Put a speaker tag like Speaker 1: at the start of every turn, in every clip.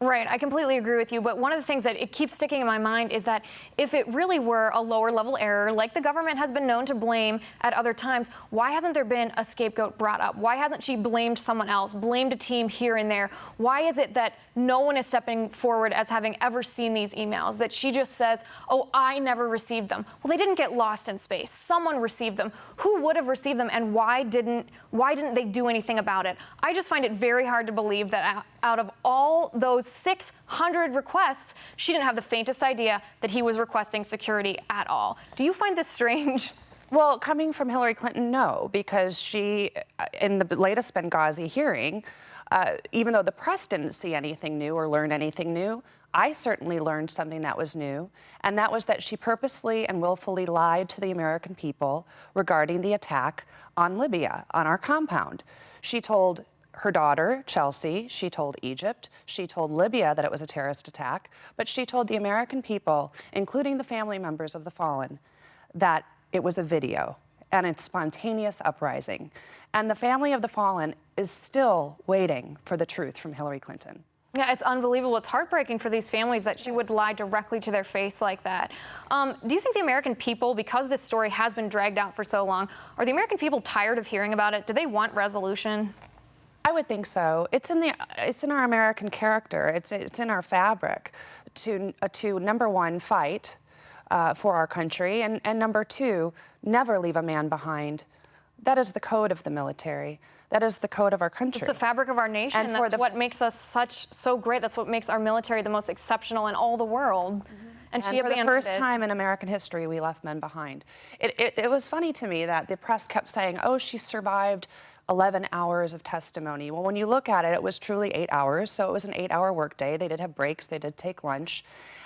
Speaker 1: Right, I completely agree with you, but one of the things that it keeps sticking in my mind is that if it really were a lower level error, like the government has been known to blame at other times, why hasn't there been a scapegoat brought up? Why hasn't she blamed someone else, blamed a team here and there? Why is it that no one is stepping forward as having ever seen these emails, that she just says, oh, I never received them? Well, they didn't get lost in space. Someone received them. Who would have received them, and why didn't they do anything about it? I just find it very hard to believe that out of all those 600 requests, she didn't have the faintest idea that he was requesting security at all. Do you find this strange?
Speaker 2: Well, coming from Hillary Clinton, no, because she, in the latest Benghazi hearing, even though the press didn't see anything new or learn anything new, I certainly learned something that was new, and that was that she purposely and willfully lied to the American people regarding the attack on Libya, on our compound. She told her daughter, Chelsea, she told Egypt, she told Libya that it was a terrorist attack, but she told the American people, including the family members of the fallen, that it was a video and a spontaneous uprising. And the family of the fallen is still waiting for the truth from Hillary Clinton.
Speaker 1: Yeah, it's unbelievable. It's heartbreaking for these families that she would lie directly to their face like that. Do you think the American people, because this story has been dragged out for so long, are the American people tired of hearing about it? Do they want resolution?
Speaker 2: I would think so. It's in our American character. It's in our fabric to number one, fight for our country, and number two, never leave a man behind. That is the code of the military. That is the code of our country.
Speaker 1: It's the fabric of our nation, and that's what makes us so great. That's what makes our military the most exceptional in all the world. Mm-hmm. And she abandoned it.
Speaker 2: For the first time in American history, we left men behind. It was funny to me that the press kept saying, oh, she survived 11 hours of testimony. Well, when you look at it, it was truly 8 hours, so it was an 8-hour workday. They did have breaks, they did take lunch.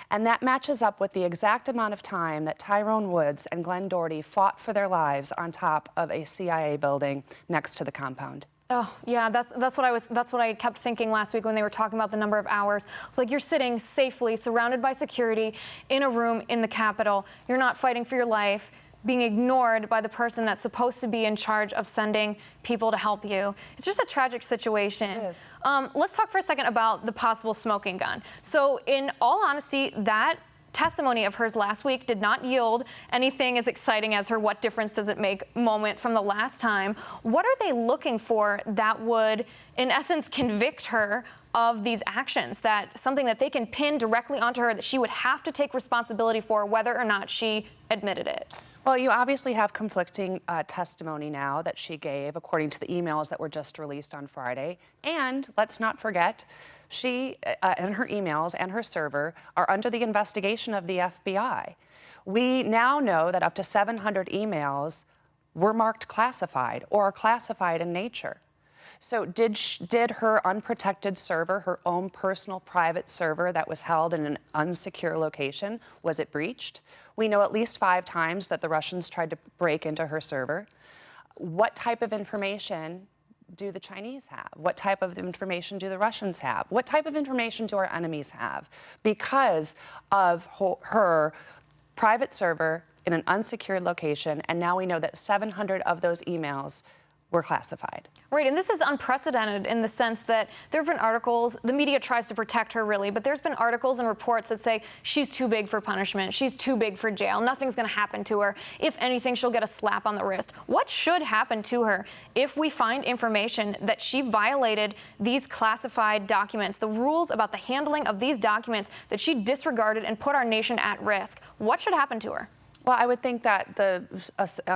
Speaker 2: And that matches up with the exact amount of time that Tyrone Woods and Glenn Doherty fought for their lives on top of a CIA building next to the compound.
Speaker 1: Oh, yeah, that's what I kept thinking last week when they were talking about the number of hours. It's like you're sitting safely, surrounded by security, in a room in the Capitol. You're not fighting for your life, being ignored by the person that's supposed to be in charge of sending people to help you. It's just a tragic situation.
Speaker 2: It is.
Speaker 1: Let's talk for a second about the possible smoking gun. So in all honesty, that testimony of hers last week did not yield anything as exciting as her what difference does it make moment from the last time. What are they looking for that would, in essence, convict her of these actions, that something that they can pin directly onto her that she would have to take responsibility for whether or not she admitted it?
Speaker 2: Well, you obviously have conflicting testimony now that she gave, according to the emails that were just released on Friday. And let's not forget, she and her emails and her server are under the investigation of the FBI. We now know that up to 700 emails were marked classified or are classified in nature. So did her unprotected server, her own personal private server that was held in an unsecure location, was it breached? We know at least 5 times that the Russians tried to break into her server. What type of information do the Chinese have? What type of information do the Russians have? What type of information do our enemies have? Because of her private server in an unsecured location, and now we know that 700 of those emails were classified.
Speaker 1: Right, and this is unprecedented in the sense that there have been articles, the media tries to protect her really, but there's been articles and reports that say she's too big for punishment, she's too big for jail, nothing's gonna happen to her. If anything, she'll get a slap on the wrist. What should happen to her if we find information that she violated these classified documents, the rules about the handling of these documents, that she disregarded and put our nation at risk? What should happen to her?
Speaker 2: Well, I would think that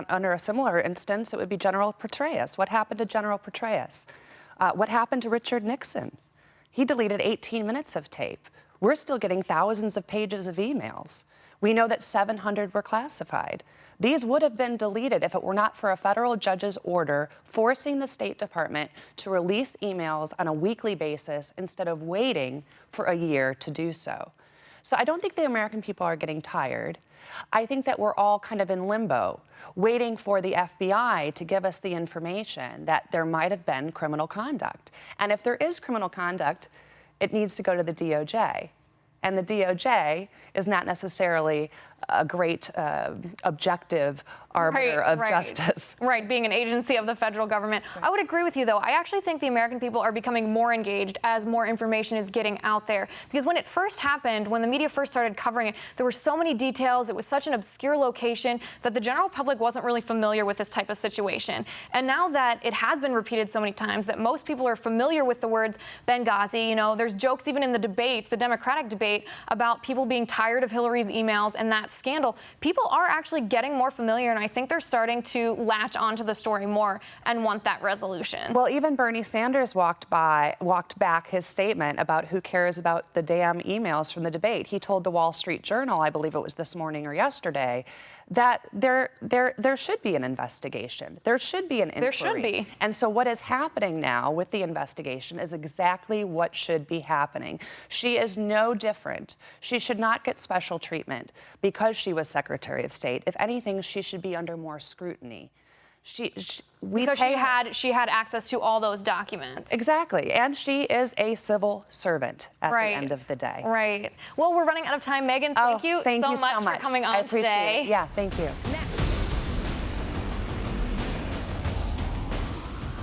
Speaker 2: under a similar instance, it would be General Petraeus. What happened to General Petraeus? What happened to Richard Nixon? He deleted 18 minutes of tape. We're still getting thousands of pages of emails. We know that 700 were classified. These would have been deleted if it were not for a federal judge's order forcing the State Department to release emails on a weekly basis instead of waiting for a year to do so. So I don't think the American people are getting tired. I think that we're all kind of in limbo, waiting for the FBI to give us the information that there might have been criminal conduct. And if there is criminal conduct, it needs to go to the DOJ. And the DOJ is not necessarily a great objective arbiter of justice.
Speaker 1: Right, being an agency of the federal government. Right. I would agree with you, though. I actually think the American people are becoming more engaged as more information is getting out there. Because when it first happened, when the media first started covering it, there were so many details. It was such an obscure location that the general public wasn't really familiar with this type of situation. And now that it has been repeated so many times that most people are familiar with the words Benghazi, you know, there's jokes even in the debates, the Democratic debate, about people being tired of Hillary's emails and that scandal. People are actually getting more familiar, and I think they're starting to latch onto the story more and want that resolution.
Speaker 2: Well, even Bernie Sanders walked back his statement about who cares about the damn emails from the debate. He told the Wall Street Journal, I believe it was this morning or yesterday, that there should be an investigation. There should be an inquiry.
Speaker 1: There should be.
Speaker 2: And so what is happening now with the investigation is exactly what should be happening. She is no different. She should not get special treatment because she was Secretary of State. If anything, she should be under more scrutiny.
Speaker 1: Because she had access to all those documents.
Speaker 2: Exactly. And she is a civil servant at the end of the day.
Speaker 1: Right. Well, we're running out of time. Megan, thank you so much for coming on today.
Speaker 2: I appreciate it. Yeah, thank you.
Speaker 1: Next.